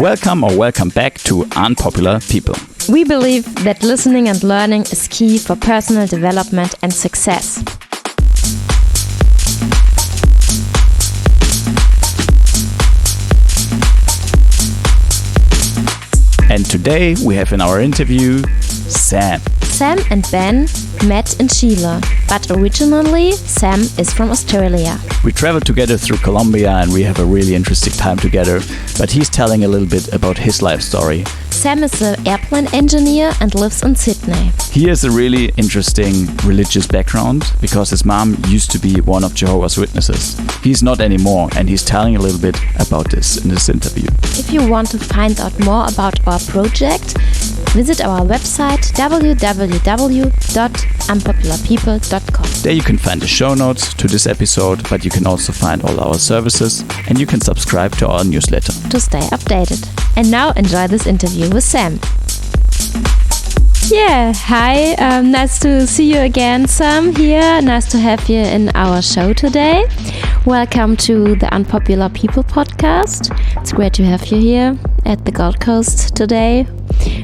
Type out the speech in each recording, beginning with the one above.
Welcome back to Unpopular People. We believe that listening and learning is key for personal development and success. And today we have in our interview Sam. Sam and Ben met in Chile, but originally Sam is from Australia. We traveled together through Colombia and we have a really interesting time together, but he's telling a little bit about his life story. Sam is an airplane engineer and lives in Sydney. He has a really interesting religious background because his mom used to be one of Jehovah's Witnesses. He's not anymore, and he's telling a little bit about this in this interview. If you want to find out more about our project, visit our website www.unpopularpeople.com. There you can find the show notes to this episode, but you can also find all our services and you can subscribe to our newsletter to stay updated. And now enjoy this interview with Sam. Yeah, hi, nice to see you again, Sam, here. Nice to have you in our show today. Welcome to the Unpopular People podcast. It's great to have you here at the Gold Coast today.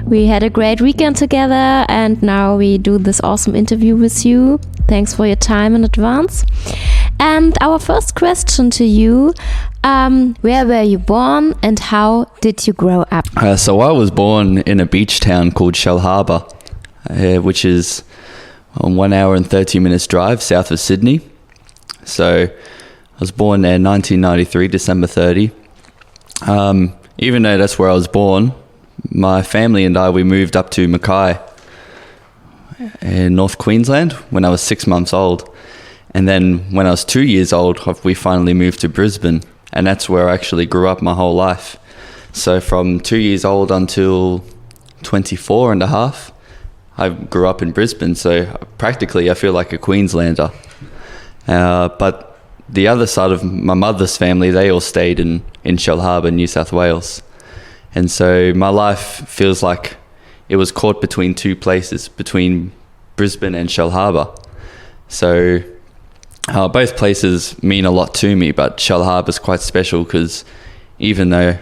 We had a great weekend together and now we do this awesome interview with you. Thanks for your time in advance. And our first question to you, where were you born and how did you grow up? So I was born in a beach town called Shellharbour, which is 1 hour and 30 minutes drive south of Sydney. So I was born there in 1993, December 30. Even though that's where I was born, my family and we moved up to Mackay in North Queensland when I was 6 months old. And then when I was 2 years old, we finally moved to Brisbane. And that's where I actually grew up my whole life. So from 2 years old until 24 and a half, I grew up in Brisbane. So practically I feel like a Queenslander. But the other side of my mother's family, they all stayed in Shellharbour, New South Wales. And so my life feels like it was caught between two places, between Brisbane and Shellharbour. So both places mean a lot to me, but Shellharbour is quite special because even though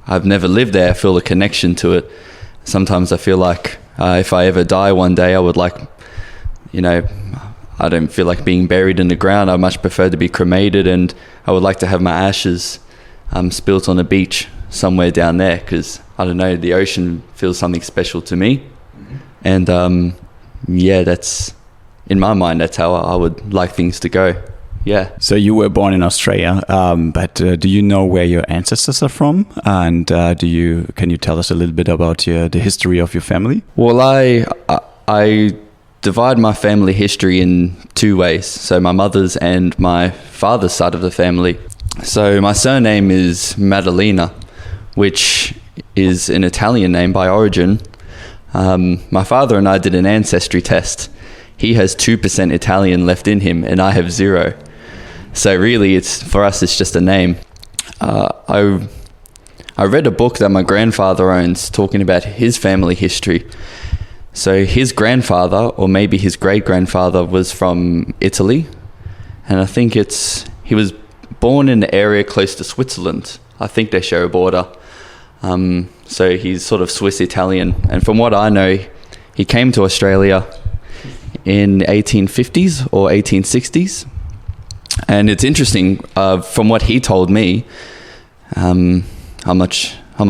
I've never lived there, I feel a connection to it. Sometimes I feel like if I ever die one day, I would like, I don't feel like being buried in the ground. I much prefer to be cremated, and I would like to have my ashes spilt on a beach somewhere down there because, I don't know, the ocean feels something special to me. Mm-hmm. And that's, in my mind, that's how I would like things to go. Yeah. So you were born in Australia, but do you know where your ancestors are from? And can you tell us a little bit about the history of your family? Well, I divide my family history in two ways. So my mother's and my father's side of the family. So my surname is Maddalena, which is an Italian name by origin. My father and I did an ancestry test. He has 2% Italian left in him and I have 0. So really for us it's just a name. I read a book that my grandfather owns talking about his family history. So his grandfather, or maybe his great-grandfather, was from Italy. And I think he was born in the area close to Switzerland. I think they share a border. So he's sort of Swiss-Italian. And from what I know, he came to Australia in 1850s or 1860s. And it's interesting, from what he told me, I'm not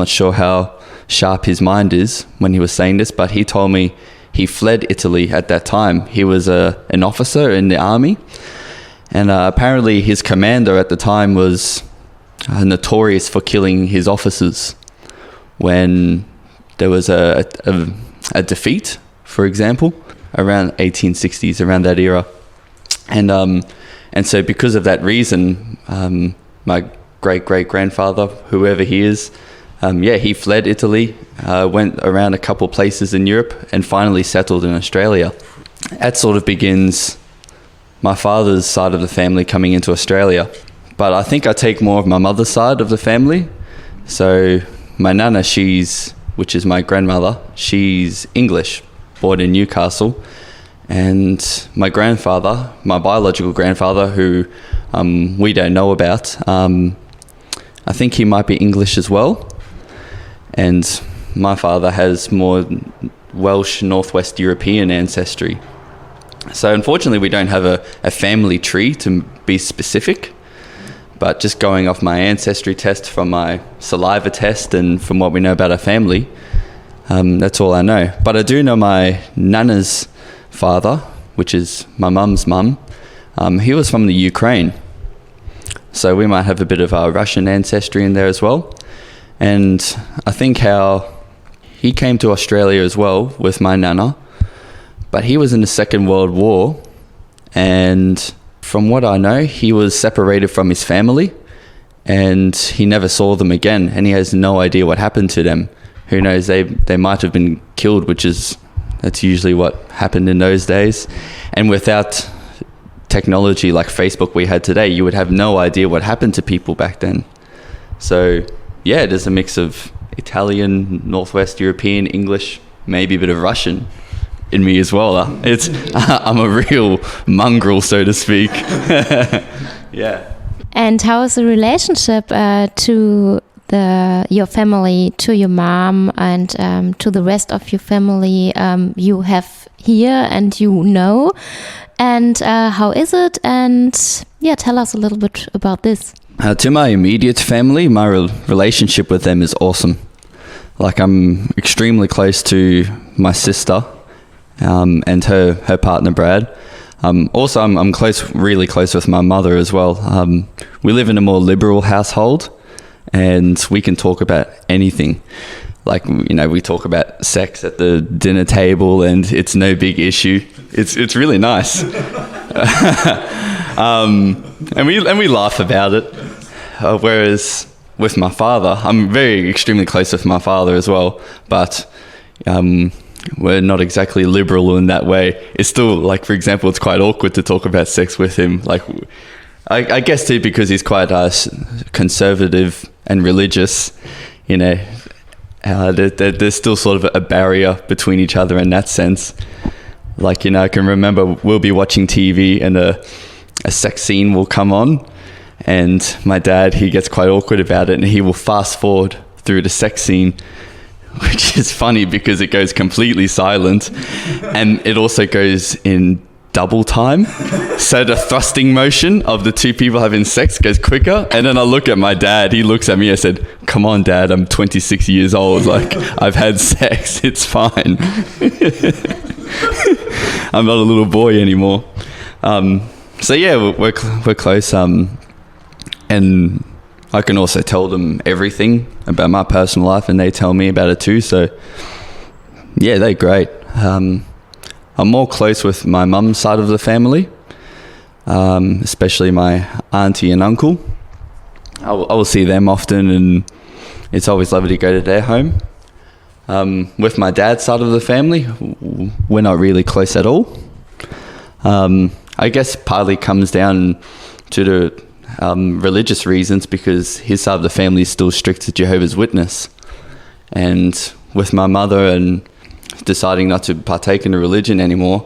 sure how sharp his mind is when he was saying this, but he told me he fled Italy at that time. He was an officer in the army, and apparently his commander at the time was notorious for killing his officers when there was a defeat, for example, around 1860s, around that era. And so because of that reason, my great-great-grandfather, whoever he is, he fled Italy, went around a couple places in Europe and finally settled in Australia. That sort of begins my father's side of the family coming into Australia. But I think I take more of my mother's side of the family. So my nana, which is my grandmother, she's English, born in Newcastle. And my grandfather, my biological grandfather, who we don't know about, I think he might be English as well. and my father has more Welsh Northwest European ancestry. So unfortunately we don't have a family tree to be specific, but just going off my ancestry test from my saliva test and from what we know about our family, that's all I know. But I do know my nana's father, which is my mum's mum. He was from the Ukraine. So we might have a bit of our Russian ancestry in there as well. And I think how he came to Australia as well with my nana, but he was in the Second World War, and from what I know, he was separated from his family and he never saw them again, and he has no idea what happened to them. Who knows, they might have been killed, that's usually what happened in those days. And without technology like Facebook we had today, you would have no idea what happened to people back then. So yeah, there's a mix of Italian, Northwest European, English, maybe a bit of Russian in me as well. I'm a real mongrel, so to speak. Yeah. And how is the relationship to your family, to your mom, and to the rest of your family you have here and you know? And how is it? And yeah, tell us a little bit about this. To my immediate family, my relationship with them is awesome. Like, I'm extremely close to my sister and her partner Brad. Also, I'm really close with my mother as well. We live in a more liberal household, and we can talk about anything. Like, we talk about sex at the dinner table, and it's no big issue. It's really nice. And we laugh about it. Whereas with my father, I'm extremely close with my father as well, but we're not exactly liberal in that way. It's still, like, for example, it's quite awkward to talk about sex with him. Like, I guess too, because he's quite conservative and religious, there's still sort of a barrier between each other in that sense. Like, I can remember we'll be watching TV and a sex scene will come on, and my dad, he gets quite awkward about it, and he will fast forward through the sex scene, which is funny because it goes completely silent, and it also goes in double time. So the thrusting motion of the two people having sex goes quicker. And then I look at my dad, he looks at me, I said, "Come on, Dad, I'm 26 years old. Like, I've had sex, it's fine." I'm not a little boy anymore. So yeah, we're close. And I can also tell them everything about my personal life, and they tell me about it too. So yeah, they're great. I'm more close with my mum's side of the family, especially my auntie and uncle. I will see them often, and it's always lovely to go to their home. With my dad's side of the family, we're not really close at all. I guess partly comes down to the religious reasons, because his side of the family is still strict to Jehovah's Witness. And with my mother and deciding not to partake in the religion anymore,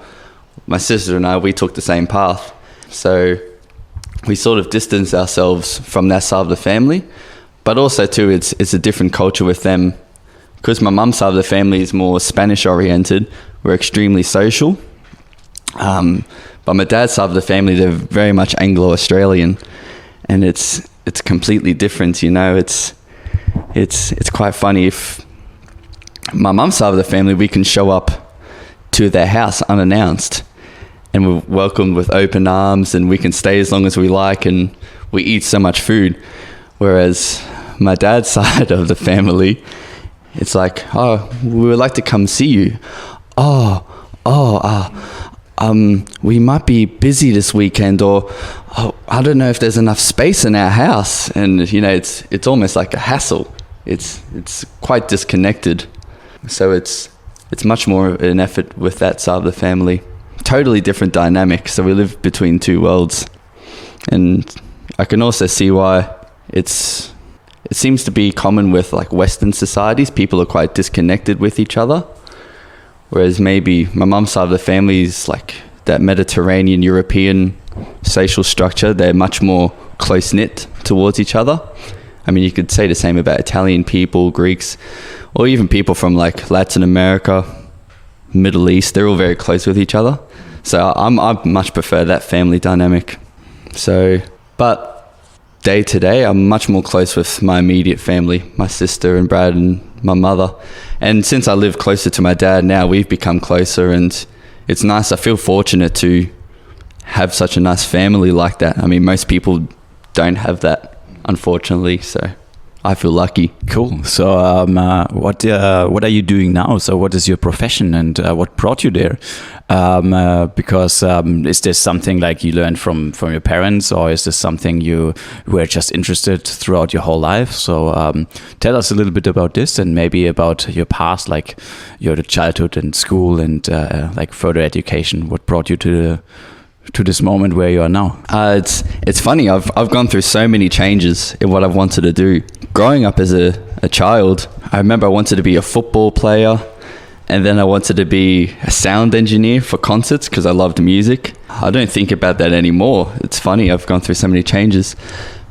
my sister and I, we took the same path. So we sort of distanced ourselves from that side of the family. But also too, it's a different culture with them. Because my mum's side of the family is more Spanish oriented, we're extremely social. But my dad's side of the family, they're very much Anglo-Australian, and it's completely different. It's quite funny. If my mum's side of the family, we can show up to their house unannounced, and we're welcomed with open arms, and we can stay as long as we like, and we eat so much food. Whereas my dad's side of the family, it's like, "Oh, we would like to come see you. We might be busy this weekend," or, "Oh, I don't know if there's enough space in our house." And it's almost like a hassle. It's quite disconnected. So it's much more an effort with that side of the family. Totally different dynamic. So we live between two worlds, and I can also see why it seems to be common with, like, Western societies. People are quite disconnected with each other. Whereas maybe my mum's side of the family is like that Mediterranean European social structure. They're much more close-knit towards each other. I mean, you could say the same about Italian people, Greeks, or even people from like Latin America, Middle East. They're all very close with each other. So I much prefer that family dynamic. So, but day to day, I'm much more close with my immediate family, my sister and Brad and my mother. And since I live closer to my dad now, we've become closer, and it's nice. I feel fortunate to have such a nice family like that. I mean, most people don't have that, unfortunately, so I feel lucky. Cool. So what are you doing now? So what is your profession, and what brought you there? Because is this something like you learned from your parents, or is this something you were just interested throughout your whole life? So tell us a little bit about this, and maybe about your past, like your childhood and school and like further education. What brought you to this moment where you are now? It's funny. I've gone through so many changes in what I've wanted to do. Growing up as a child, I remember I wanted to be a football player, and then I wanted to be a sound engineer for concerts because I loved music. I don't think about that anymore. It's funny. I've gone through so many changes.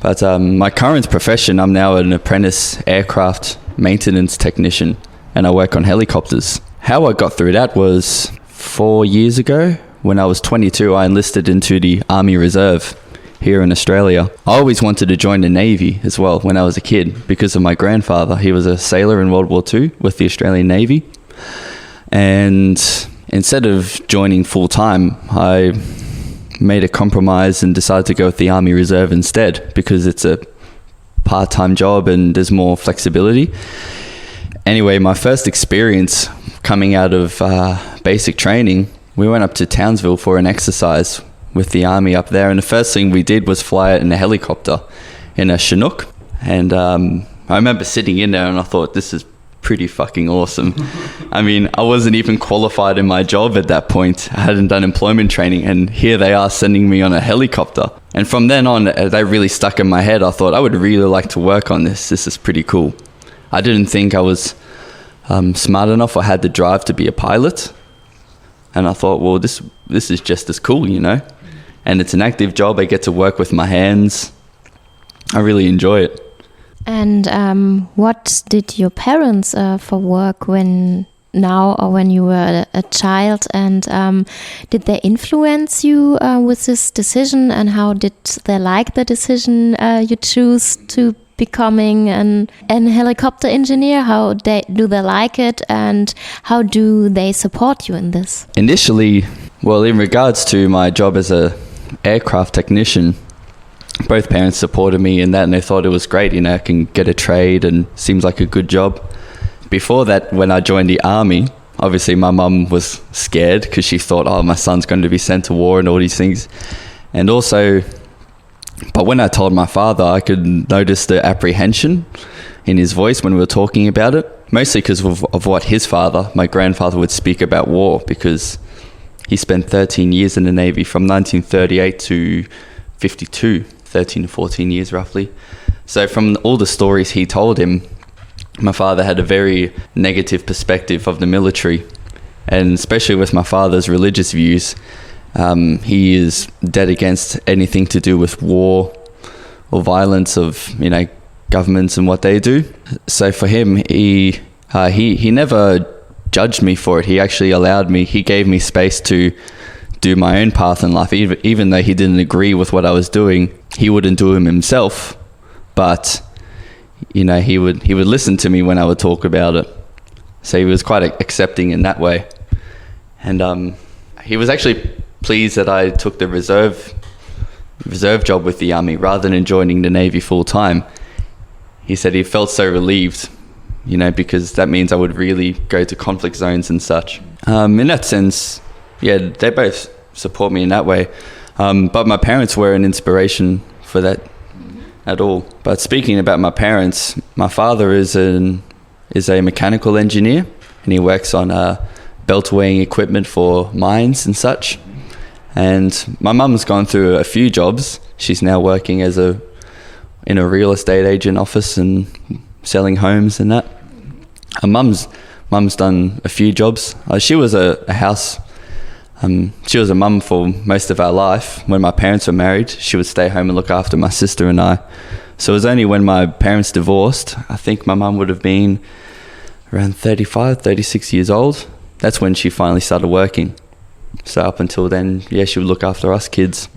But my current profession, I'm now an apprentice aircraft maintenance technician, and I work on helicopters. How I got through that was 4 years ago. When I was 22, I enlisted into the Army Reserve here in Australia. I always wanted to join the Navy as well when I was a kid because of my grandfather. He was a sailor in World War II with the Australian Navy. And instead of joining full time, I made a compromise and decided to go with the Army Reserve instead because it's a part-time job and there's more flexibility. Anyway, my first experience coming out of basic training, we went up to Townsville for an exercise with the army up there, and the first thing we did was fly it in a helicopter in a Chinook. And I remember sitting in there and I thought, this is pretty fucking awesome. I mean, I wasn't even qualified in my job at that point. I hadn't done employment training, and here they are sending me on a helicopter. And from then on, that really stuck in my head. I thought I would really like to work on this. This is pretty cool. I didn't think I was smart enough or had the drive to be a pilot. And I thought, well, this is just as cool, you know? And it's an active job. I get to work with my hands. I really enjoy it. And what did your parents for work when you were a child? And did they influence you with this decision? And how did they like the decision you choose to becoming an helicopter engineer? How do they like it, and how do they support you in this? Initially, well, in regards to my job as a aircraft technician, both parents supported me in that, and they thought it was great. You know, I can get a trade and seems like a good job. Before that, when I joined the army, obviously my mum was scared because she thought, oh, my son's going to be sent to war and all these things. And also, but when I told my father, I could notice the apprehension in his voice when we were talking about it, mostly because of what his father, my grandfather, would speak about war, because he spent 13 years in the Navy from 1938 to 52, 13 to 14 years roughly. So from all the stories he told him, my father had a very negative perspective of the military, and especially with my father's religious views. He is dead against anything to do with war or violence of, you know, governments and what they do. So for him, he never judged me for it. He actually allowed me, he gave me space to do my own path in life. Even though he didn't agree with what I was doing, he wouldn't do them himself, but you know, he would listen to me when I would talk about it. So he was quite accepting in that way. And he was actually pleased that I took the reserve job with the army rather than joining the Navy full time. He said he felt so relieved, you know, because that means I would really go to conflict zones and such. In that sense, yeah, they both support me in that way. But my parents were an inspiration for that at all. But speaking about my parents, my father is a mechanical engineer, and he works on belt-weighing equipment for mines and such. And my mum's gone through a few jobs. She's now working in a real estate agent office and selling homes and that. Mum's done a few jobs. She was a house She was a mum for most of our life. When my parents were married, she would stay home and look after my sister and I. So it was only when my parents divorced, I think my mum would have been around 35, 36 years old. That's when she finally started working. So up until then, yeah, she would look after us kids.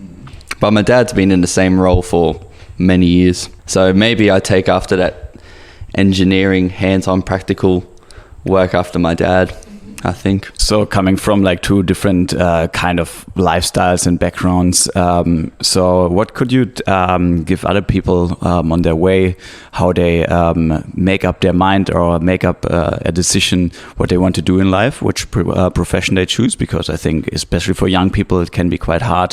But my dad's been in the same role for many years. So maybe I take after that engineering, hands-on practical work after my dad, I think. So coming from like two different kind of lifestyles and backgrounds, so what could you give other people on their way, how they make up their mind or make up a decision what they want to do in life, which profession they choose? Because I think especially for young people it can be quite hard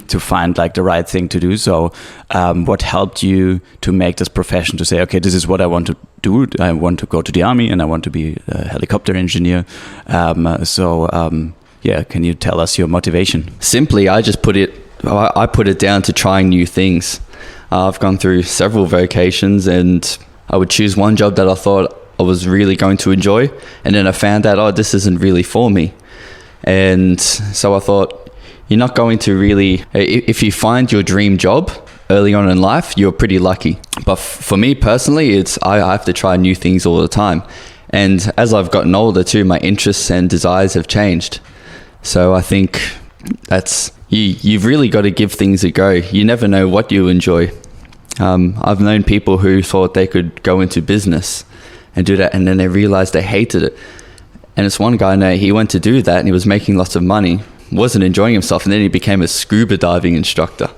to find like the right thing to do. So what helped you to make this profession, to say, okay, this is what I want to do. I want to go to the army and I want to be a helicopter engineer. Yeah, can you tell us your motivation? Simply, I put it down to trying new things. I've gone through several vocations and I would choose one job that I thought I was really going to enjoy. And then I found out, oh, this isn't really for me. And so I thought, you're not going to really, if you find your dream job early on in life, you're pretty lucky. But for me personally, I have to try new things all the time. And as I've gotten older too, my interests and desires have changed. So I think that's, you've really got to give things a go. You never know what you enjoy. I've known people who thought they could go into business and do that, and then they realized they hated it. And it's one guy I know, he went to do that and he was making lots of money, wasn't enjoying himself, and then he became a scuba diving instructor,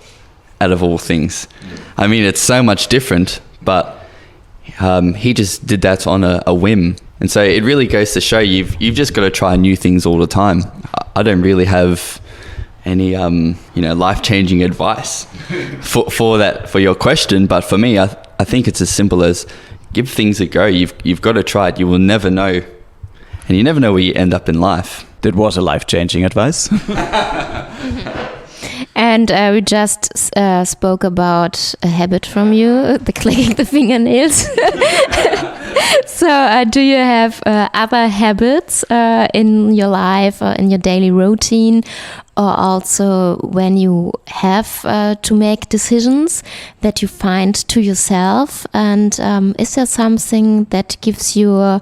out of all things. I mean, it's so much different, but he just did that on a whim. And so it really goes to show you've just got to try new things all the time. I don't really have any life-changing advice for your question, but for me, I think it's as simple as give things a go. You've got to try it. You will never know, and you never know where you end up in life. That was a life-changing advice. And we just spoke about a habit from you, the clicking the fingernails. So do you have other habits in your life or in your daily routine, or also when you have to make decisions that you find to yourself? And is there something that gives you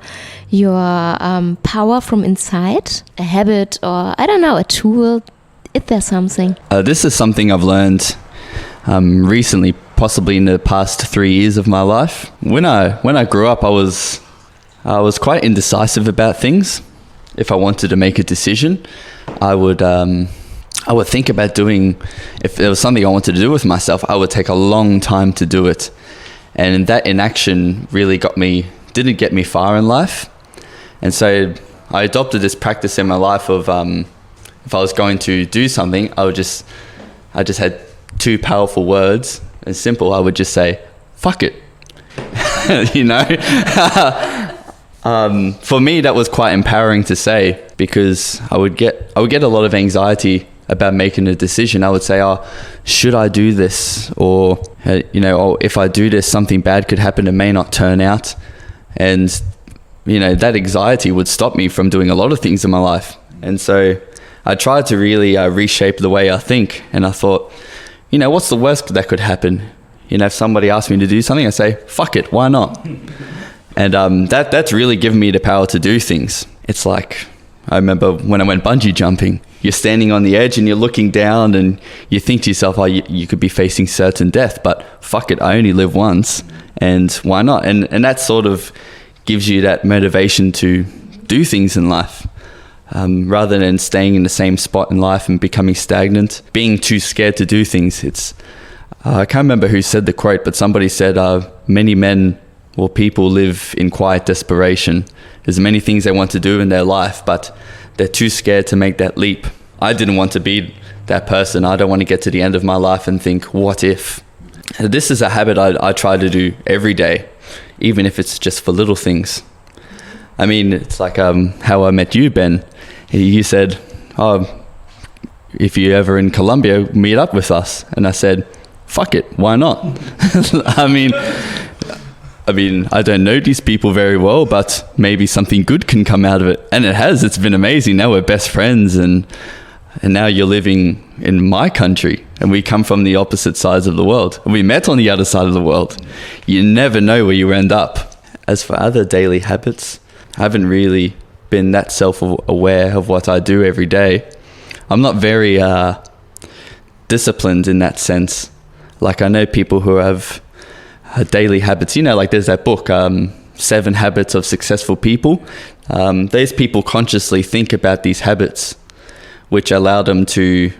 your power from inside? A habit, or I don't know, a tool? Is there something? This is something I've learned recently, possibly in the past 3 years of my life. When I grew up, I was quite indecisive about things. If I wanted to make a decision, I would think about doing. If there was something I wanted to do with myself, I would take a long time to do it, and that inaction really didn't get me far in life. And so I adopted this practice in my life of if I was going to do something, I just had two powerful words and simple. I would just say, fuck it. For me, that was quite empowering to say, because I would get a lot of anxiety about making a decision. I would say, oh, should I do this? Or, or if I do this, something bad could happen. It may not turn out. And, that anxiety would stop me from doing a lot of things in my life. And so I tried to really reshape the way I think. And I thought, what's the worst that could happen? If somebody asked me to do something, I say, fuck it, why not? And that's really given me the power to do things. It's like, I remember when I went bungee jumping, you're standing on the edge and you're looking down and you think to yourself, oh, you could be facing certain death, but fuck it, I only live once, and why not? And that sort of gives you that motivation to do things in life. Rather than staying in the same spot in life and becoming stagnant, being too scared to do things. I can't remember who said the quote, but somebody said, many men or people live in quiet desperation. There's many things they want to do in their life, but they're too scared to make that leap. I didn't want to be that person. I don't want to get to the end of my life and think, what if? This is a habit I try to do every day, even if it's just for little things. I mean, it's like how I met you, Ben. You said, oh, if you're ever in Colombia, meet up with us. And I said, fuck it, why not? I mean, I don't know these people very well, but maybe something good can come out of it. And it has. It's been amazing. Now we're best friends, and and now you're living in my country, and we come from the opposite sides of the world. And we met on the other side of the world. You never know where you end up. As for other daily habits, I haven't really been that self-aware of what I do every day. I'm not very disciplined in that sense. Like I know people who have daily habits, you know, like there's that book, 7 Habits of Successful People. These people consciously think about these habits, which allow them to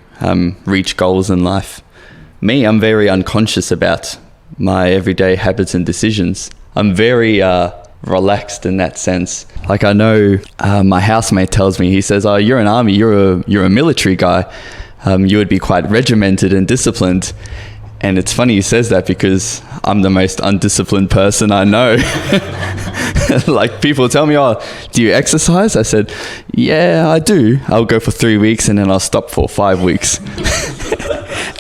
reach goals in life. Me, I'm very unconscious about my everyday habits and decisions. I'm very relaxed in that sense. Like I know my housemate tells me, he says, "Oh, you're an army, you're a military guy. You would be quite regimented and disciplined." And it's funny he says that because I'm the most undisciplined person I know. Like people tell me, "Oh, do you exercise?" I said, "Yeah, I do. I'll go for 3 weeks and then I'll stop for 5 weeks."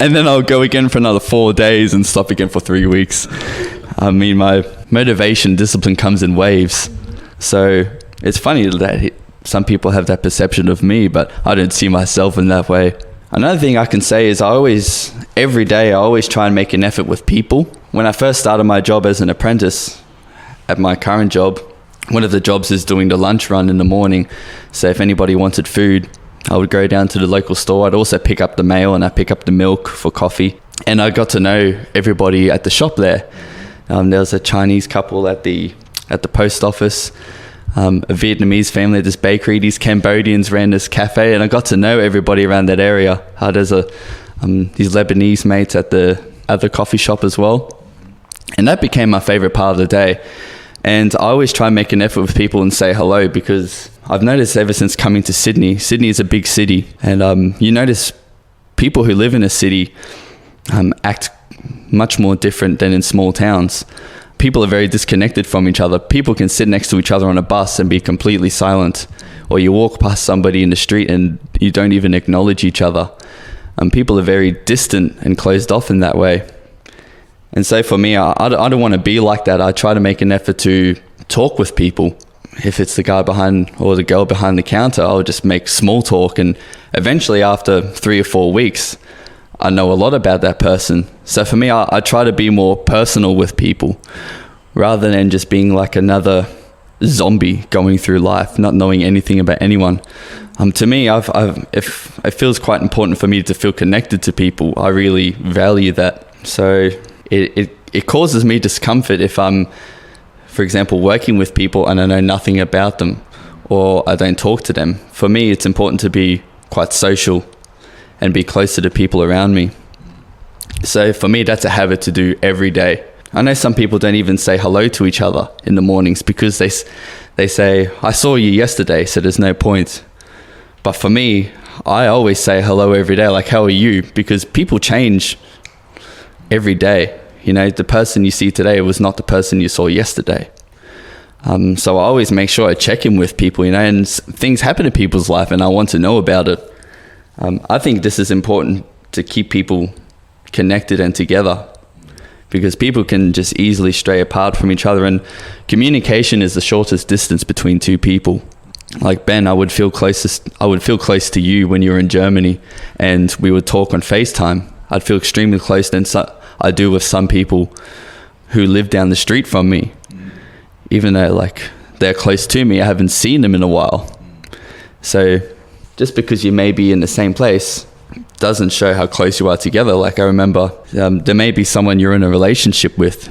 And then I'll go again for another 4 days and stop again for 3 weeks. I mean, my motivation, discipline comes in waves. So it's funny that some people have that perception of me, but I don't see myself in that way. Another thing I can say is every day I always try and make an effort with people. When I first started my job as an apprentice at my current job, one of the jobs is doing the lunch run in the morning. So if anybody wanted food, I would go down to the local store. I'd also pick up the mail and I'd pick up the milk for coffee. And I got to know everybody at the shop there. There was a Chinese couple at the post office, a Vietnamese family at this bakery, these Cambodians ran this cafe, and I got to know everybody around that area. There's these Lebanese mates at the coffee shop as well. And that became my favorite part of the day. And I always try and make an effort with people and say hello, because I've noticed ever since coming to Sydney is a big city. And you notice people who live in a city act much more different than in small towns. People are very disconnected from each other. People can sit next to each other on a bus and be completely silent. Or you walk past somebody in the street and you don't even acknowledge each other. People are very distant and closed off in that way. And so for me, I don't want to be like that. I try to make an effort to talk with people. If it's the guy behind or the girl behind the counter, I'll just make small talk. And eventually after 3 or 4 weeks, I know a lot about that person. So for me, I try to be more personal with people rather than just being like another zombie going through life, not knowing anything about anyone. To me, if it feels quite important for me to feel connected to people. I really value that. So it causes me discomfort if I'm, for example, working with people and I know nothing about them or I don't talk to them. For me, it's important to be quite social and be closer to people around me. So for me, that's a habit to do every day. I know some people don't even say hello to each other in the mornings because they say, "I saw you yesterday, so there's no point." But for me, I always say hello every day, like, "How are you?" Because people change every day. You know, the person you see today was not the person you saw yesterday. So I always make sure I check in with people, you know, and things happen in people's life and I want to know about it. I think this is important to keep people connected and together, because people can just easily stray apart from each other, and communication is the shortest distance between two people. Like Ben, I would feel close to you when you were in Germany and we would talk on FaceTime. I'd feel extremely close than I do with some people who live down the street from me. Even though like they're close to me, I haven't seen them in a while. So just because you may be in the same place doesn't show how close you are together. Like I remember, there may be someone you're in a relationship with,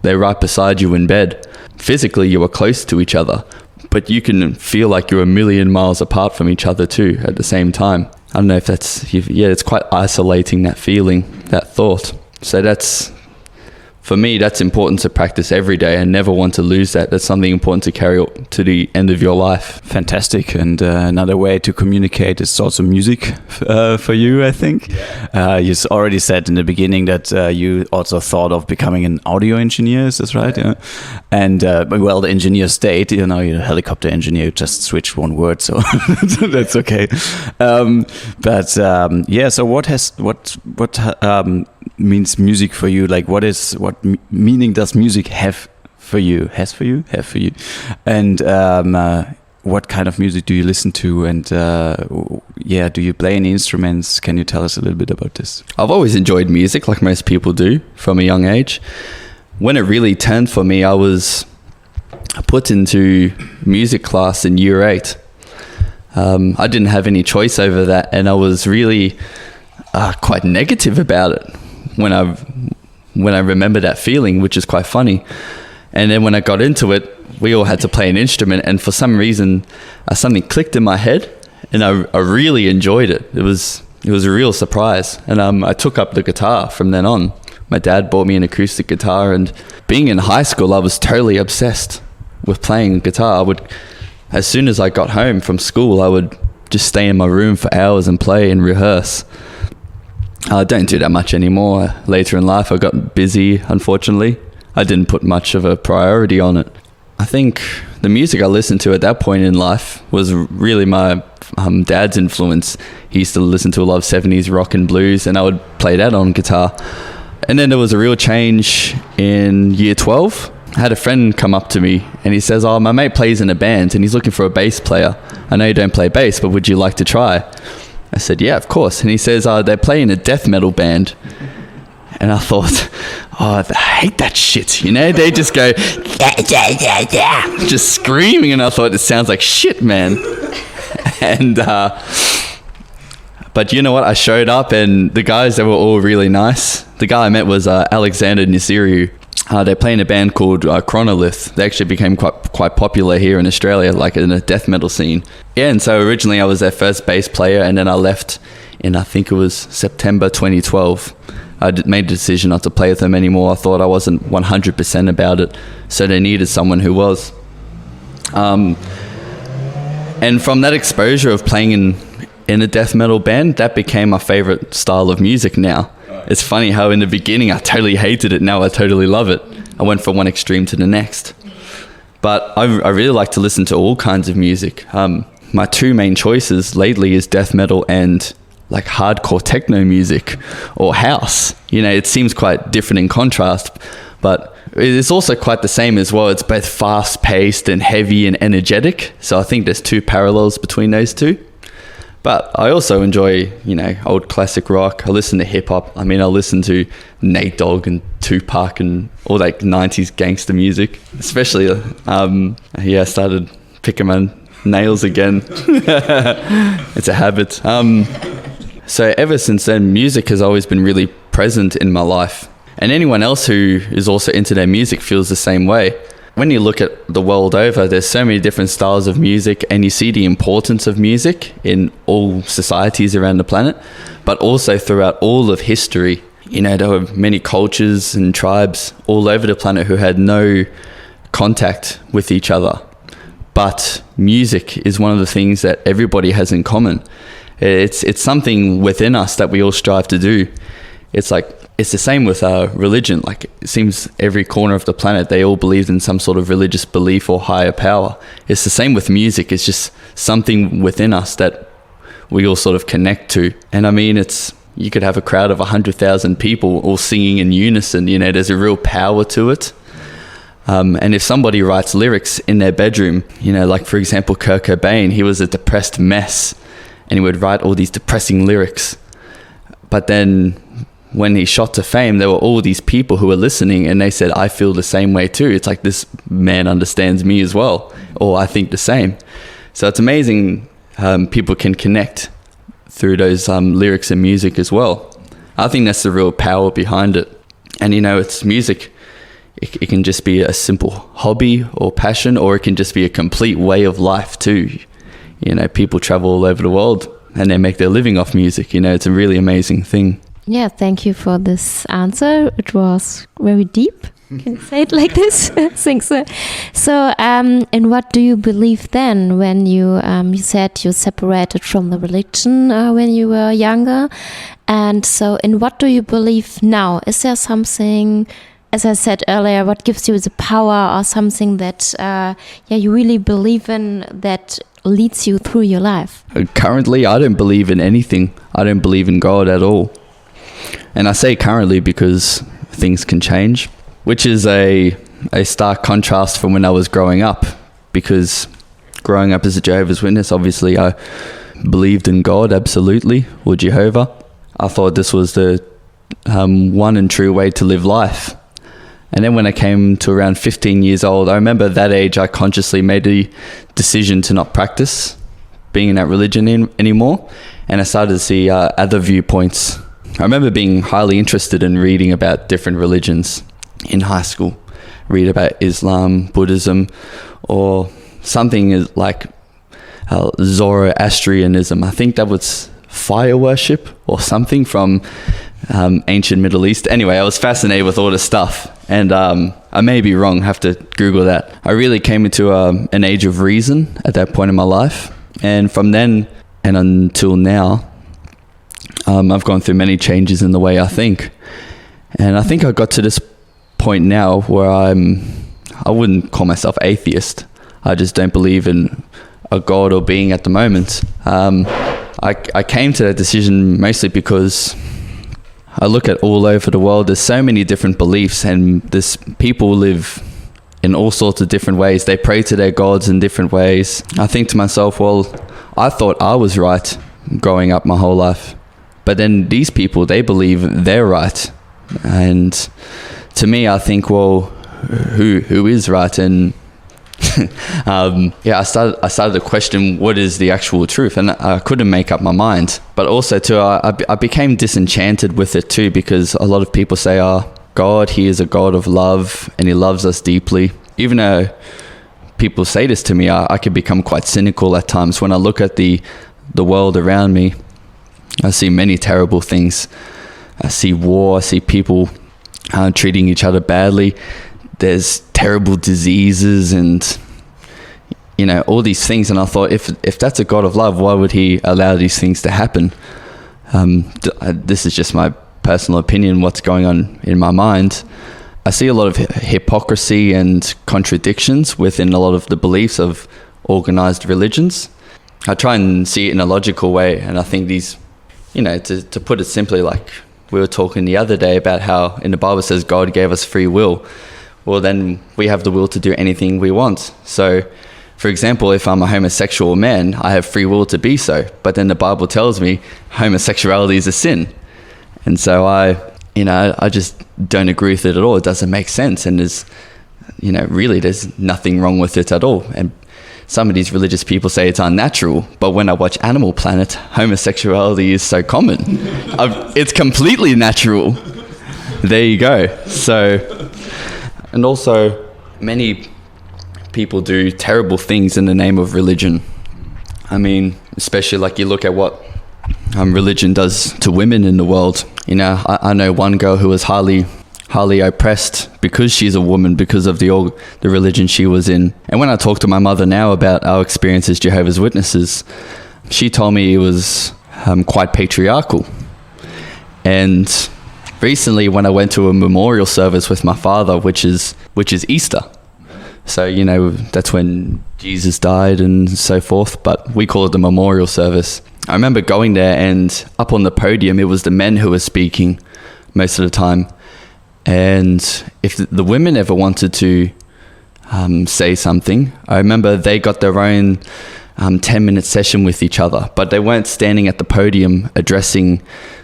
they're right beside you in bed. Physically, you are close to each other, but you can feel like you're a million miles apart from each other too at the same time. I don't know if it's quite isolating, that feeling, that thought. So for me, that's important to practice every day and never want to lose that. That's something important to carry to the end of your life. Fantastic. And another way to communicate is also music for you, I think. Yeah. You already said in the beginning that you also thought of becoming an audio engineer. Is this right? Yeah. And well, the engineer stayed. You know, you're a helicopter engineer. You just switched one word, so that's okay. So what means music for you? Like, what meaning does music have for you? And what kind of music do you listen to? And do you play any instruments? Can you tell us a little bit about this? I've always enjoyed music, like most people do, from a young age. When it really turned for me, I was put into music class in year 8. I didn't have any choice over that, and I was really quite negative about it when I remember that feeling, which is quite funny. And then when I got into it, we all had to play an instrument, and for some reason something clicked in my head, and I really enjoyed it. It was a real surprise, and I took up the guitar from then on. My dad bought me an acoustic guitar, and being in high school, I was totally obsessed with playing guitar. As soon as I got home from school, I would just stay in my room for hours and play and rehearse. I don't do that much anymore. Later in life, I got busy, unfortunately. I didn't put much of a priority on it. I think the music I listened to at that point in life was really my dad's influence. He used to listen to a lot of 70s rock and blues, and I would play that on guitar. And then there was a real change in year 12. I had a friend come up to me and he says, my mate plays in a band and he's looking for a bass player. I know you don't play bass, but would you like to try? I said, yeah, of course. And he says, they play in a death metal band. And I thought, I hate that shit. They just go, just screaming. And I thought, it sounds like shit, man. And, but you know what? I showed up and the guys, they were all really nice. The guy I met was Alexander Nisiriu. They play in a band called Chronolith. They actually became quite popular here in Australia, like in a death metal scene. Yeah, and so originally I was their first bass player, and then I left in, I think it was September 2012. I made a decision not to play with them anymore. I thought I wasn't 100% about it, so they needed someone who was. And from that exposure of playing in a death metal band, that became my favorite style of music now. It's funny how in the beginning I totally hated it. Now I totally love it. I went from one extreme to the next. But I really like to listen to all kinds of music. My two main choices lately is death metal and like hardcore techno music or house. It seems quite different in contrast, but it's also quite the same as well. It's both fast-paced and heavy and energetic. So I think there's two parallels between those two. But I also enjoy, old classic rock. I listen to hip hop. I listen to Nate Dogg and Tupac and all that 90s gangster music. Especially, I started picking my nails again. It's a habit. So ever since then, music has always been really present in my life. And anyone else who is also into their music feels the same way. When you look at the world over, there's so many different styles of music, and you see the importance of music in all societies around the planet, but also throughout all of history. There were many cultures and tribes all over the planet who had no contact with each other. But music is one of the things that everybody has in common. It's something within us that we all strive to do. It's the same with religion. Like, it seems every corner of the planet, they all believe in some sort of religious belief or higher power. It's the same with music. It's just something within us that we all sort of connect to. And you could have a crowd of 100,000 people all singing in unison. There's a real power to it. And if somebody writes lyrics in their bedroom, like for example, Kurt Cobain, he was a depressed mess and he would write all these depressing lyrics. But then when he shot to fame, there were all these people who were listening and they said, I feel the same way too. It's like, this man understands me as well, or I think the same. So it's amazing people can connect through those lyrics and music as well. I think that's the real power behind it. And it's music. It can just be a simple hobby or passion, or it can just be a complete way of life too. People travel all over the world and they make their living off music. It's a really amazing thing. Yeah, thank you for this answer. It was very deep. Can you say it like this? I think so. So, in what do you believe then when you said you separated from the religion when you were younger? And so in what do you believe now? Is there something, as I said earlier, what gives you the power or something that you really believe in that leads you through your life? Currently, I don't believe in anything. I don't believe in God at all. And I say currently because things can change, which is a stark contrast from when I was growing up, because growing up as a Jehovah's Witness, obviously I believed in God, absolutely, or Jehovah. I thought this was the one and true way to live life. And then when I came to around 15 years old, I remember at that age I consciously made a decision to not practice being in that religion anymore, and I started to see other viewpoints. I remember being highly interested in reading about different religions in high school. Read about Islam, Buddhism, or something like Zoroastrianism. I think that was fire worship or something from ancient Middle East. Anyway, I was fascinated with all this stuff, and I may be wrong, have to Google that. I really came into an age of reason at that point in my life, and from then and until now, I've gone through many changes in the way I think, and I think I got to this point now where I wouldn't call myself atheist. I just don't believe in a God or being at the moment. I came to that decision mostly because I look at all over the world, there's so many different beliefs, and this people live in all sorts of different ways. They pray to their gods in different ways. I think to myself, well, I thought I was right growing up my whole life, but then these people, they believe they're right. And to me, I think, well, who is right? And I started to question what is the actual truth, and I couldn't make up my mind. But also too, I became disenchanted with it too, because a lot of people say, God, he is a God of love and he loves us deeply. Even though people say this to me, I can become quite cynical at times. When I look at the world around me, I see many terrible things. I see war, I see people treating each other badly. There's terrible diseases and, you know, all these things. And I thought, if that's a God of love, why would he allow these things to happen? This is just my personal opinion, what's going on in my mind. I see a lot of hypocrisy and contradictions within a lot of the beliefs of organized religions. I try and see it in a logical way. And I think these, you know, to put it simply, like we were talking the other day about how in the Bible says God gave us free will. Well, then we have the will to do anything we want. So, for example, if I'm a homosexual man, I have free will to be so. But then the Bible tells me homosexuality is a sin. And so I just don't agree with it at all. It doesn't make sense. And there's nothing wrong with it at all. And some of these religious people say it's unnatural. But when I watch Animal Planet, homosexuality is so common. It's completely natural. There you go. So, and also many people do terrible things in the name of religion. I mean, especially like you look at what religion does to women in the world. You know, I know one girl who was highly oppressed because she's a woman, because of the religion she was in. And when I talk to my mother now about our experience as Jehovah's Witnesses, she told me it was quite patriarchal. And recently when I went to a memorial service with my father, which is Easter. So, you know, that's when Jesus died and so forth, but we call it the memorial service. I remember going there, and up on the podium, it was the men who were speaking most of the time. And if the women ever wanted to say something, I remember they got their own 10-minute session with each other, but they weren't standing at the podium addressing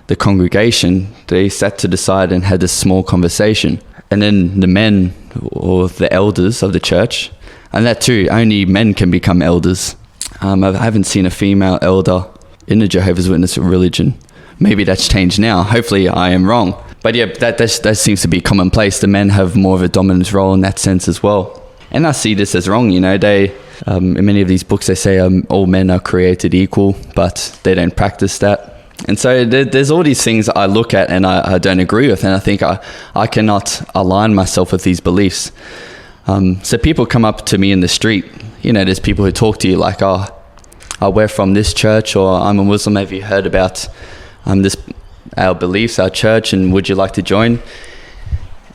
the congregation. They sat to the side and had this small conversation. And then the men, or the elders of the church, and that too, only men can become elders. I haven't seen a female elder in the Jehovah's Witness religion. Maybe that's changed now. Hopefully I am wrong. But yeah, that seems to be commonplace. The men have more of a dominant role in that sense as well. And I see this as wrong. You know, they in many of these books they say all men are created equal, but they don't practice that. And so there's all these things I look at and I don't agree with, and I think I cannot align myself with these beliefs. So people come up to me in the street. You know, there's people who talk to you like, we're from this church, or I'm a Muslim. Have you heard about our beliefs, our church, and would you like to join?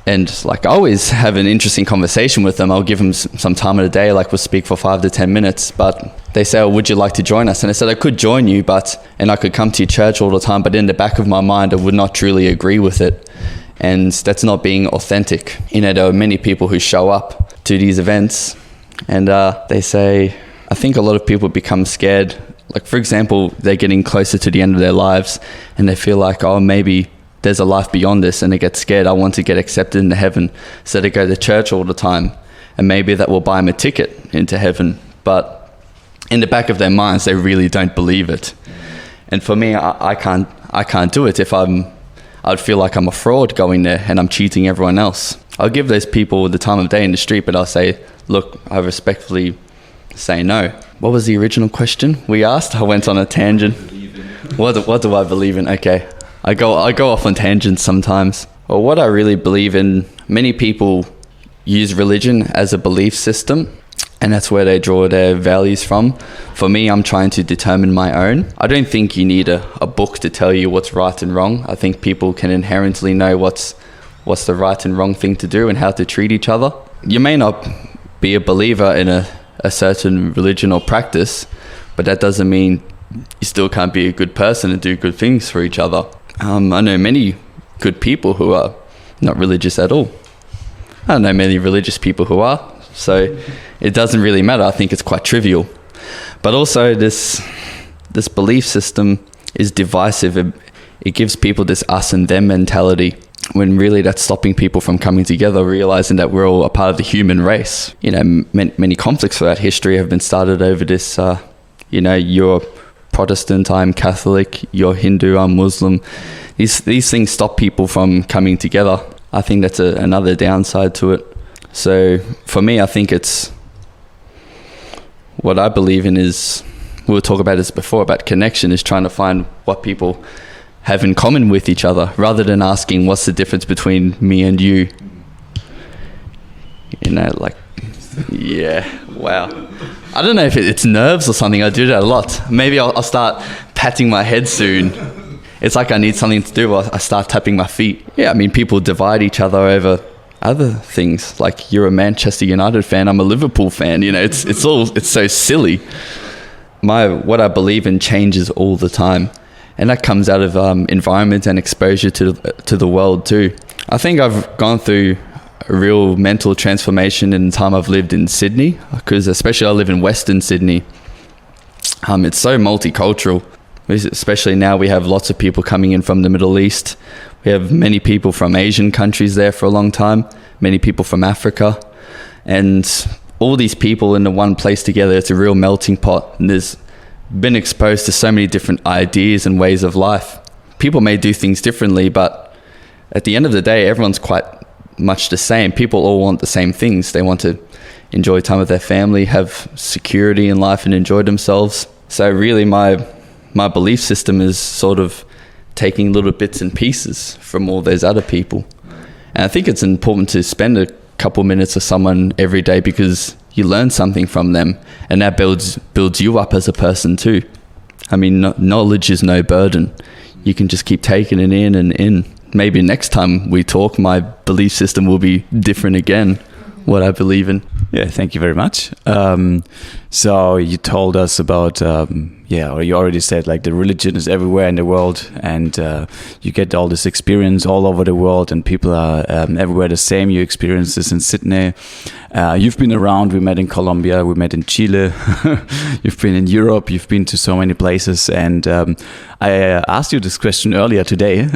And like, I always have an interesting conversation with them. I'll give them some time of the day, like we'll speak for 5 to 10 minutes, but they say, would you like to join us? And I said, I could join you, and I could come to your church all the time, but in the back of my mind, I would not truly agree with it. And that's not being authentic. You know, there are many people who show up to these events and they say, I think a lot of people become scared. Like, for example, they're getting closer to the end of their lives and they feel like, oh, maybe there's a life beyond this, and they get scared. I want to get accepted into heaven. So they go to church all the time, and maybe that will buy them a ticket into heaven. But in the back of their minds, they really don't believe it. And for me, I can't do it. I'd feel like I'm a fraud going there and I'm cheating everyone else. I'll give those people the time of day in the street, but I'll say, look, I respectfully say no. What was the original question we asked? I went on a tangent. What do I believe in? Okay. I go off on tangents sometimes. Well, what I really believe in, many people use religion as a belief system, and that's where they draw their values from. For me, I'm trying to determine my own. I don't think you need a book to tell you what's right and wrong. I think people can inherently know what's the right and wrong thing to do and how to treat each other. You may not be a believer in a certain religion or practice, but that doesn't mean you still can't be a good person and do good things for each other. I know many good people who are not religious at all. I don't know many religious people who are, so it doesn't really matter. I think it's quite trivial. But also this belief system is divisive. It gives people this us and them mentality, when really that's stopping people from coming together, realizing that we're all a part of the human race. You know, many conflicts throughout history have been started over this, you're Protestant, I'm Catholic, you're Hindu, I'm Muslim. These things stop people from coming together. I think that's another downside to it. So for me, I think it's, what I believe in is, we were talking about this before, about connection, is trying to find what people have in common with each other, rather than asking what's the difference between me and you. You know, like, yeah, wow. I don't know if it's nerves or something. I do that a lot. Maybe I'll start patting my head soon. It's like I need something to do. I start tapping my feet. Yeah, I mean, people divide each other over other things. Like, you're a Manchester United fan, I'm a Liverpool fan. You know, it's so silly. What I believe in changes all the time, and that comes out of environment and exposure to the world too. I think I've gone through a real mental transformation in the time I've lived in Sydney, because especially I live in Western Sydney. It's so multicultural, especially now we have lots of people coming in from the Middle East. We have many people from Asian countries there for a long time, many people from Africa, and all these people in the one place together. It's a real melting pot, and there's been exposed to so many different ideas and ways of life. People may do things differently, but at the end of the day, everyone's quite much the same. People all want the same things. They want to enjoy time with their family, have security in life, and enjoy themselves. So really my belief system is sort of taking little bits and pieces from all those other people. And I think it's important to spend a couple minutes with someone every day, because you learn something from them, and that builds you up as a person too. I mean, knowledge is no burden. You can just keep taking it in and in. Maybe next time we talk, my belief system will be different again, what I believe in. Yeah, thank you very much. So you told us about, or you already said, like, the religion is everywhere in the world, and you get all this experience all over the world, and people are everywhere the same. You experience this in Sydney. You've been around. We met in Colombia. We met in Chile. You've been in Europe. You've been to so many places. And I asked you this question earlier today,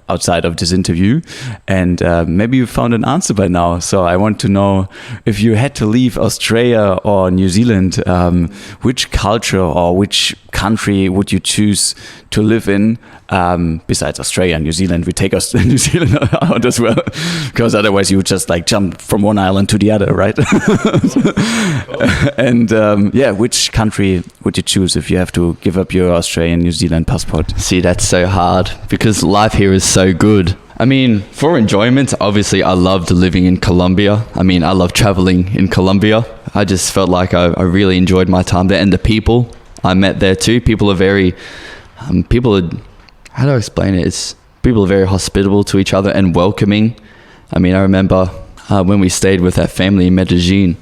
outside of this interview, and maybe you found an answer by now. So I want to know, if you had to leave Australia or New Zealand, which culture or which country would you choose to live in, besides Australia and New Zealand? We take New Zealand out as well, because otherwise you would just like jump from one island to the other, right? And which country would you choose if you have to give up your Australian, New Zealand passport? See, that's so hard, because life here is so good. I mean, for enjoyment, obviously I loved living in Colombia. I mean, I love traveling in Colombia. I just felt like I really enjoyed my time there, and the people I met there too. People are very, how do I explain it? People are very hospitable to each other and welcoming. I mean, I remember when we stayed with our family in Medellin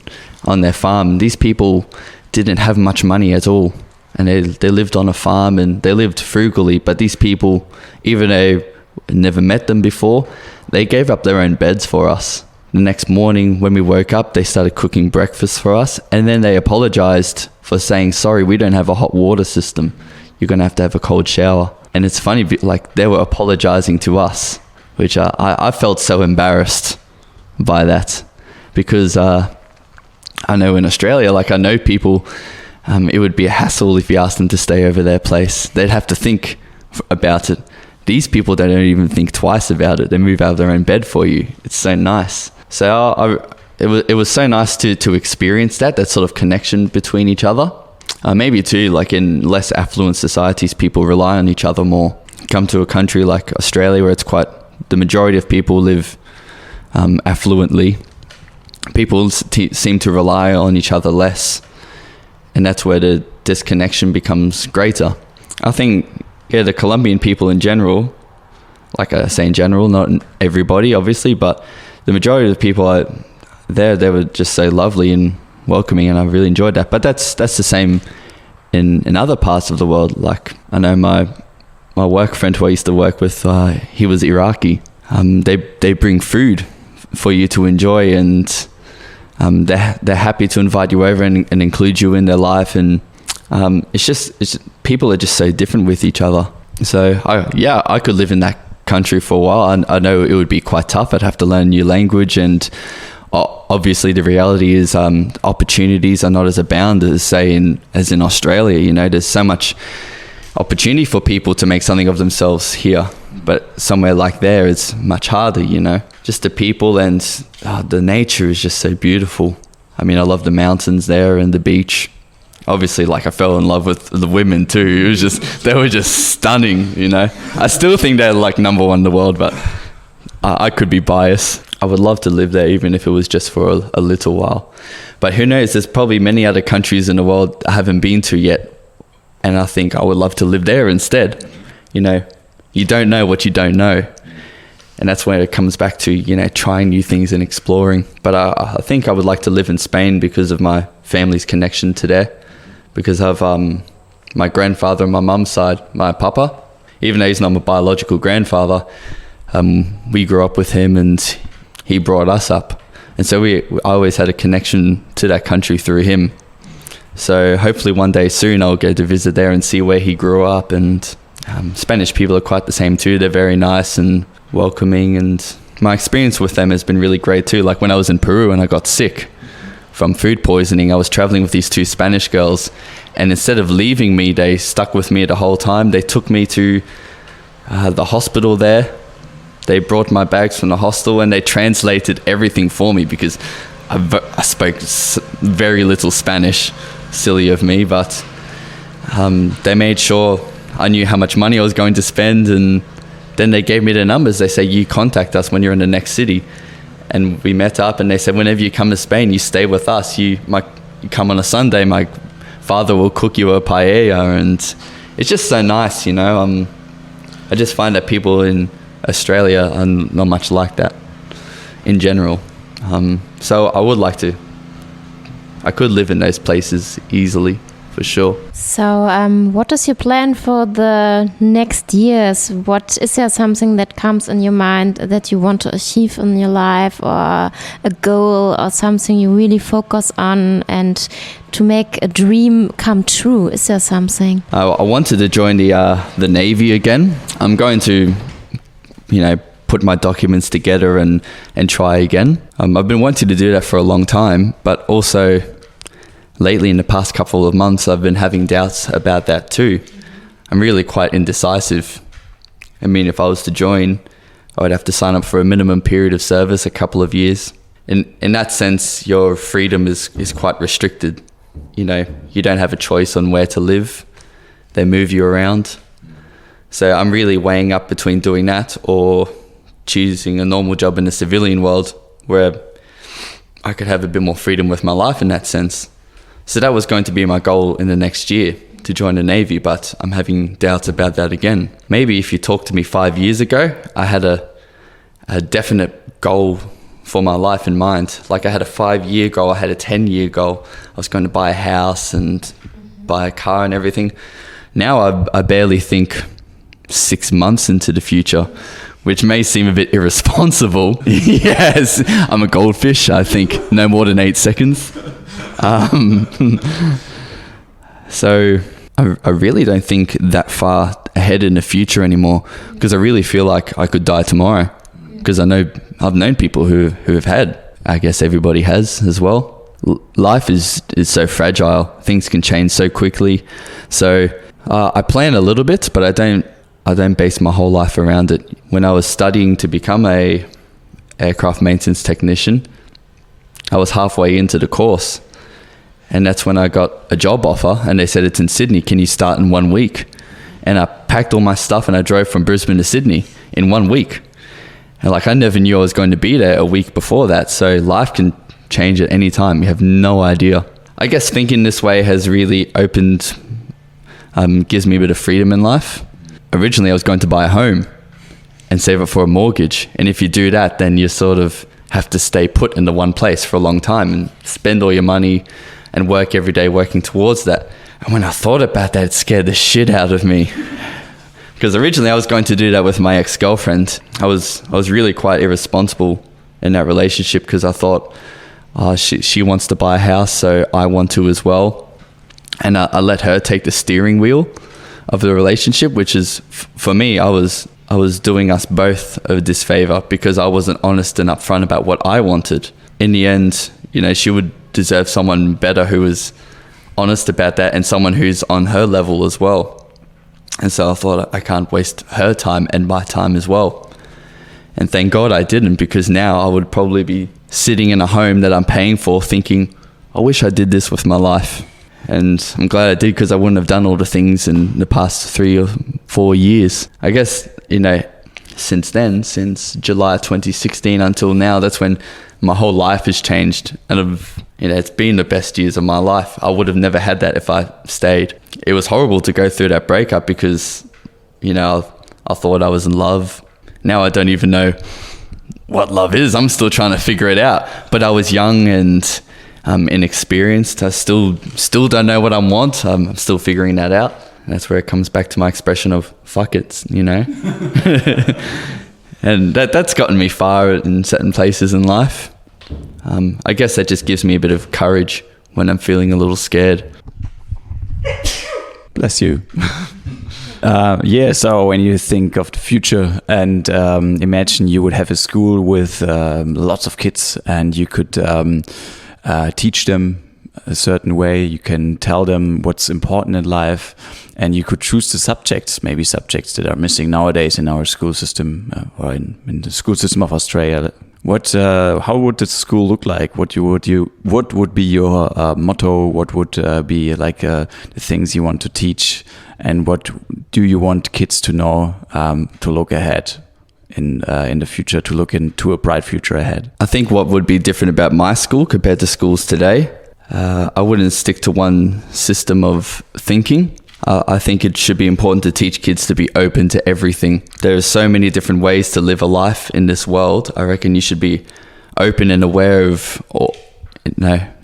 on their farm, these people didn't have much money at all. And they lived on a farm, and they lived frugally. But these people, even though I never met them before, they gave up their own beds for us. the next morning when we woke up, they started cooking breakfast for us, and then they apologized for saying, sorry, we don't have a hot water system. You're going to have a cold shower. And it's funny, like they were apologizing to us, which I felt so embarrassed by that, because I know in Australia, like I know people, it would be a hassle if you asked them to stay over their place. They'd have to think about it. These people don't even think twice about it. They move out of their own bed for you. It's so nice. So it was so nice to experience that sort of connection between each other. Maybe too, like in less affluent societies, people rely on each other more. Come to a country like Australia where the majority of people live affluently. People seem to rely on each other less. And that's where the disconnection becomes greater. I think, the Colombian people in general, like I say in general, not everybody obviously, but the majority of the people there, they were just so lovely and welcoming, and I really enjoyed that. But that's the same in other parts of the world. Like I know my work friend who I used to work with, he was Iraqi. They bring food for you to enjoy, and they're happy to invite you over and include you in their life. And it's just people are just so different with each other. So I could live in that country for a while. I know it would be quite tough. I'd have to learn a new language, and obviously the reality is opportunities are not as abound as as in Australia. There's so much opportunity for people to make something of themselves here, but somewhere like there it's much harder. Just the people, and the nature is just so beautiful. I mean, I love the mountains there and the beach. Obviously, like I fell in love with the women too. They were just stunning. I still think they're like number one in the world, but I could be biased. I would love to live there, even if it was just for a little while. But who knows? There's probably many other countries in the world I haven't been to yet, and I think I would love to live there instead. You don't know what you don't know, and that's where it comes back to trying new things and exploring. But I think I would like to live in Spain because of my family's connection to there, because of my grandfather on my mum's side, my papa. Even though he's not my biological grandfather, we grew up with him and he brought us up, and so I always had a connection to that country through him. So hopefully one day soon I'll go to visit there and see where he grew up. And Spanish people are quite the same too. They're very nice and welcoming, and my experience with them has been really great too. Like when I was in Peru and I got sick from food poisoning, I was traveling with these two Spanish girls, and instead of leaving me, they stuck with me the whole time. They took me to the hospital there. They brought my bags from the hostel, and they translated everything for me because I spoke very little Spanish. Silly of me, but they made sure I knew how much money I was going to spend, and then they gave me the numbers. They say, you contact us when you're in the next city. And we met up, and they said, whenever you come to Spain, you stay with us. You come on a Sunday, my father will cook you a paella, and it's just so nice, I just find that people in Australia are not much like that in general. So I could live in those places easily, for sure. So what is your plan for the next years? Is there something that comes in your mind that you want to achieve in your life, or a goal, or something you really focus on and to make a dream come true? Is there something? I wanted to join the Navy again. I'm going to put my documents together and try again. I've been wanting to do that for a long time, but also lately in the past couple of months, I've been having doubts about that too. I'm really quite indecisive. I mean, if I was to join, I would have to sign up for a minimum period of service, a couple of years. In that sense, your freedom is quite restricted. You don't have a choice on where to live. They move you around. So I'm really weighing up between doing that or choosing a normal job in the civilian world where I could have a bit more freedom with my life in that sense. So that was going to be my goal in the next year, to join the Navy, but I'm having doubts about that again. Maybe if you talked to me 5 years ago, I had a definite goal for my life in mind. Like I had a 5-year goal, I had a 10-year goal. I was going to buy a house and buy a car and everything. Now I barely think 6 months into the future, which may seem a bit irresponsible. Yes, I'm a goldfish, I think, no more than 8 seconds. So I really don't think that far ahead in the future anymore, because I really feel like I could die tomorrow, because I've known people who have had, I guess everybody has as well. Life is so fragile. Things can change so quickly. So I plan a little bit, but I don't base my whole life around it. When I was studying to become a aircraft maintenance technician, I was halfway into the course, and that's when I got a job offer, and they said, it's in Sydney, can you start in 1 week? And I packed all my stuff and I drove from Brisbane to Sydney in 1 week. And I never knew I was going to be there a week before that. So life can change at any time. You have no idea. I guess thinking this way has really gives me a bit of freedom in life. Originally, I was going to buy a home and save it for a mortgage. And if you do that, then you sort of have to stay put in the one place for a long time and spend all your money and work every day working towards that. And when I thought about that, it scared the shit out of me. Because originally I was going to do that with my ex-girlfriend. I was really quite irresponsible in that relationship, because I thought, she wants to buy a house, so I want to as well. And I let her take the steering wheel of the relationship, which is, for me, I was doing us both a disfavor, because I wasn't honest and upfront about what I wanted. In the end, she would deserve someone better who was honest about that, and someone who's on her level as well. And so I thought, I can't waste her time and my time as well. And thank God I didn't, because now I would probably be sitting in a home that I'm paying for thinking, I wish I did this with my life. And I'm glad I did, because I wouldn't have done all the things in the past 3 or 4 years. I guess, since then, since July 2016 until now, that's when my whole life has changed. And it's been the best years of my life. I would have never had that if I stayed. It was horrible to go through that breakup, because, I thought I was in love. Now I don't even know what love is. I'm still trying to figure it out. But I was young and inexperienced. I still don't know what I want. I'm still figuring that out. And that's where it comes back to my expression of fuck it, And that's gotten me far in certain places in life. I guess that just gives me a bit of courage when I'm feeling a little scared. Bless you. So when you think of the future and imagine you would have a school with lots of kids, and you could teach them a certain way, you can tell them what's important in life, and you could choose the subjects, maybe subjects that are missing nowadays in our school system, or in the school system of Australia. How would the school look like? What would be your motto? What would be the things you want to teach, and what do you want kids to know, to look ahead in the future, to look into a bright future ahead? I think what would be different about my school compared to schools today, I wouldn't stick to one system of thinking. I think it should be important to teach kids to be open to everything. There are so many different ways to live a life in this world. I reckon you should be open and aware of,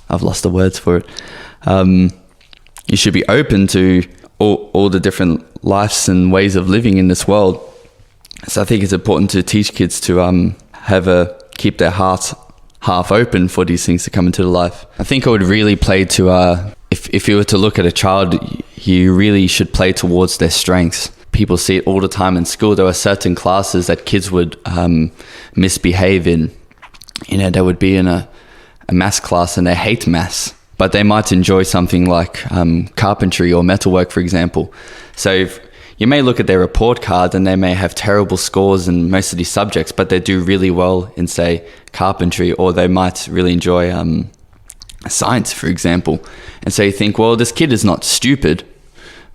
I've lost the words for it. You should be open to all the different lives and ways of living in this world. So I think it's important to teach kids to keep their hearts half open for these things to come into life. I think I would really play to, if you were to look at a child, you really should play towards their strengths. People see it all the time in school. There are certain classes that kids would misbehave in. They would be in a maths class and they hate maths, but they might enjoy something like carpentry or metalwork, for example. So you may look at their report card and they may have terrible scores in most of these subjects, but they do really well in, say, carpentry, or they might really enjoy science, for example. And so you think, well, this kid is not stupid,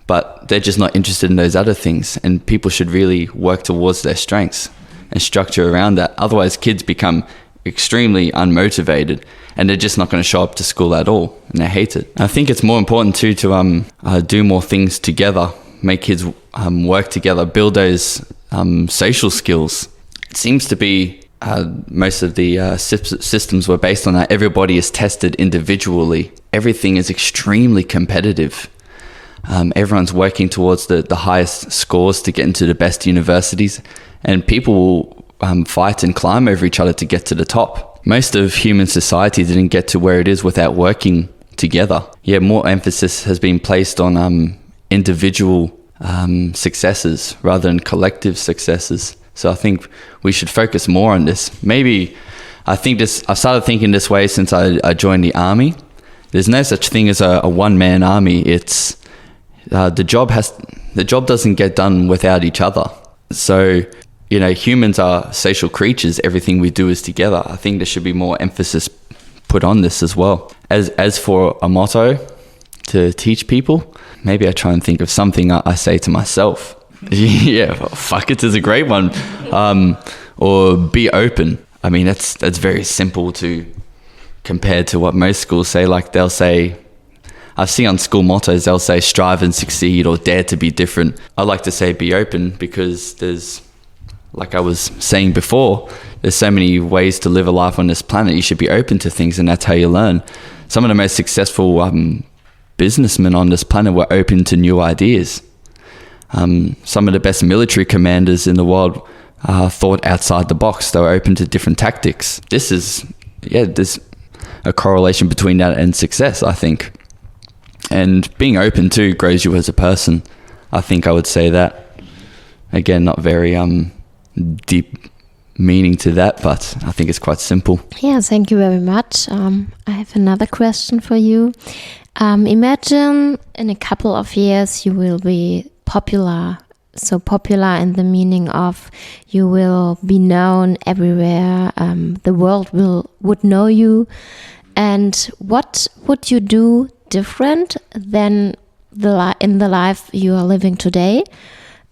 but they're just not interested in those other things. And people should really work towards their strengths and structure around that. Otherwise, kids become extremely unmotivated and they're just not going to show up to school at all, and they hate it. I think it's more important too to do more things together, make kids work together, build those social skills. It seems to be most of the systems were based on that everybody is tested individually. Everything is extremely competitive. Everyone's working towards the highest scores to get into the best universities, and people will fight and climb over each other to get to the top. Most of human society didn't get to where it is without working together. Yeah, more emphasis has been placed on individual successes rather than collective successes. So I think we should focus more on this. Maybe I've started thinking this way since I joined the army. There's no such thing as a one-man army. It's the job doesn't get done without each other. So, humans are social creatures. Everything we do is together. I think there should be more emphasis put on this as well. As for a motto to teach people, maybe I try and think of something I say to myself. Yeah, fuck it is a great one. Or be open. I mean, that's very simple to compare to what most schools say. Like they'll say, I've seen on school mottos, they'll say strive and succeed or dare to be different. I like to say be open because there's, like I was saying before, there's so many ways to live a life on this planet. You should be open to things, and that's how you learn. Some of the most successful businessmen on this planet were open to new ideas. Some of the best military commanders in the world thought outside the box. They were open to different tactics. There's a correlation between that and success, I think. And being open too grows you as a person. I think I would say that. Again, not very deep meaning to that, but I think it's quite simple. Yeah, thank you very much. I have another question for you. Imagine in a couple of years you will be popular. So popular in the meaning of you will be known everywhere. The world would know you. And what would you do different than in the life you are living today?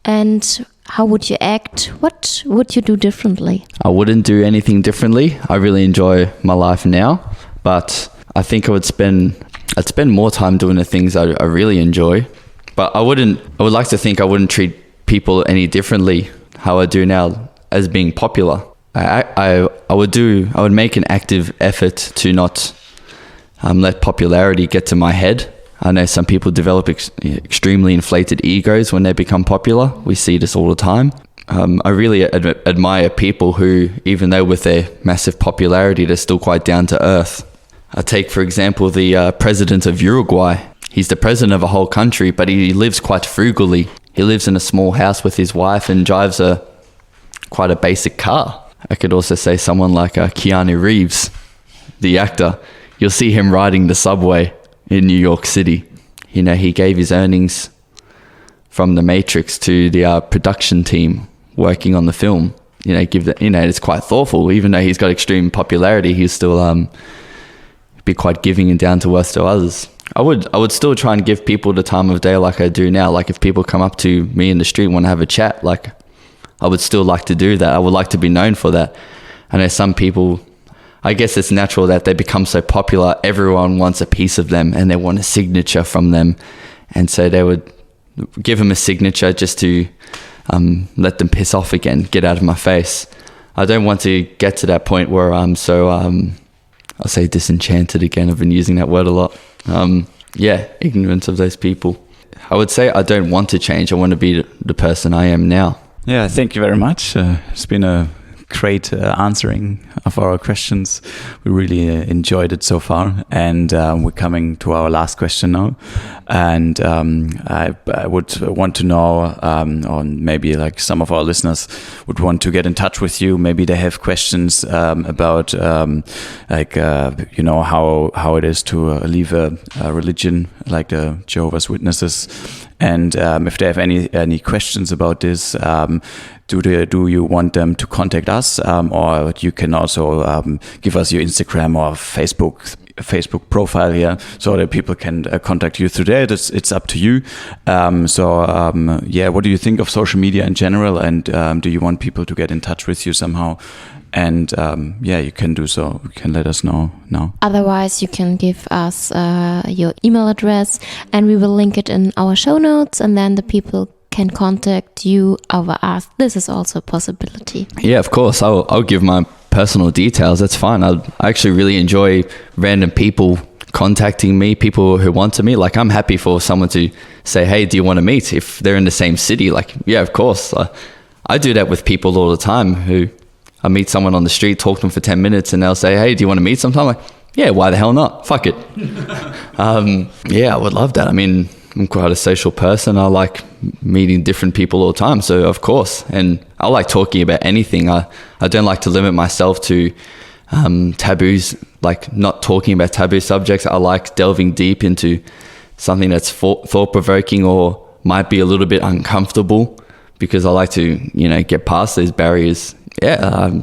And how would you act? What would you do differently? I wouldn't do anything differently. I really enjoy my life now, but I think I'd spend more time doing the things I really enjoy. But I would like to think I wouldn't treat people any differently how I do now as being popular. I would make an active effort to not let popularity get to my head. I know some people develop extremely inflated egos when they become popular. We see this all the time. I really admire people who, even though with their massive popularity, they're still quite down to earth. I take, for example, the president of Uruguay. He's the president of a whole country, but he lives quite frugally. He lives in a small house with his wife and drives quite a basic car. I could also say someone like Keanu Reeves, the actor. You'll see him riding the subway in New York City. He gave his earnings from The Matrix to the production team working on the film. It's quite thoughtful. Even though he's got extreme popularity, he's still be quite giving and down to earth to others. I would still try and give people the time of day like I do now. Like if people come up to me in the street and want to have a chat, like I would still like to do that. I would like to be known for that. I know some people, I guess it's natural that they become so popular, everyone wants a piece of them and they want a signature from them. And so they would give them a signature just to let them piss off again, get out of my face. I don't want to get to that point where I'm so, I'll say disenchanted again. I've been using that word a lot. Ignorance of those people. I would say I don't want to change. I want to be the person I am now. Yeah, thank you very much. It's been a great answering of our questions. We really enjoyed it so far, and we're coming to our last question now. And I would want to know, or maybe like some of our listeners would want to get in touch with you. Maybe they have questions about how it is to leave a religion like the Jehovah's Witnesses. And if they have any questions about this, do you want them to contact us, or you can also give us your Instagram or Facebook profile here, so that people can contact you through there. It's up to you. What do you think of social media in general, and do you want people to get in touch with you somehow? And you can do so. You can let us know now. Otherwise, you can give us your email address, and we will link it in our show notes, and then the people can contact you over us. This is also a possibility. Yeah, of course. I'll give my personal details. That's fine. I actually really enjoy random people contacting me, people who want to meet. Like, I'm happy for someone to say, hey, do you want to meet? If they're in the same city, like, yeah, of course. I do that with people all the time who I meet someone on the street, talk to them for 10 minutes, and they'll say, hey, do you want to meet sometime? Like, yeah, why the hell not? Fuck it. Yeah, I would love that. I mean, I'm quite a social person. I like meeting different people all the time. So, of course. And I like talking about anything. I don't like to limit myself to taboos, like not talking about taboo subjects. I like delving deep into something that's thought-provoking or might be a little bit uncomfortable, because I like to, get past those barriers. Yeah,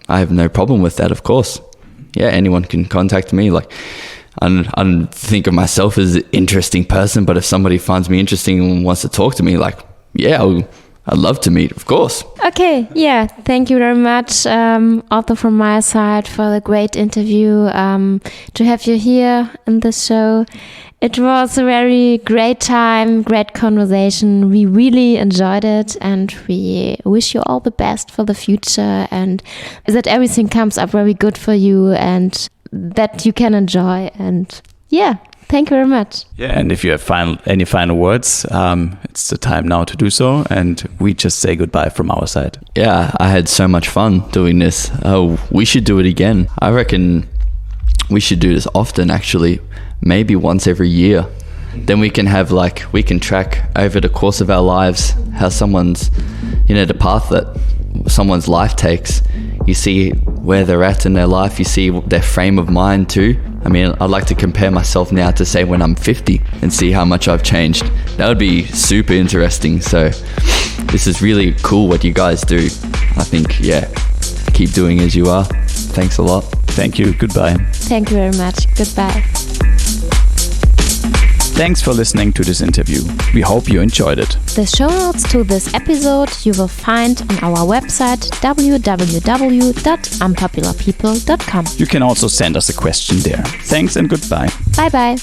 I have no problem with that, of course. Yeah, anyone can contact me. Like, I don't think of myself as an interesting person, but if somebody finds me interesting and wants to talk to me, like, yeah, I'd love to meet, of course. Okay, yeah, thank you very much, also from my side, for the great interview, to have you here in this show. It was a very great time, great conversation. We really enjoyed it, and we wish you all the best for the future, and that everything comes up very good for you and that you can enjoy. And yeah, thank you very much. Yeah, and if you have any final words, it's the time now to do so, and we just say goodbye from our side. Yeah, I had so much fun doing this. We should do it again. I reckon we should do this often, actually. Maybe once every year. Then we can have we can track over the course of our lives how someone's, the path that someone's life takes. You see where they're at in their life. You see their frame of mind too. I mean, I'd like to compare myself now to, say, when I'm 50 and see how much I've changed. That would be super interesting. So this is really cool what you guys do. I think, yeah, keep doing as you are. Thanks a lot. Thank you. Goodbye. Thank you very much. Goodbye. Thanks for listening to this interview. We hope you enjoyed it. The show notes to this episode you will find on our website www.unpopularpeople.com. You can also send us a question there. Thanks and goodbye. Bye bye.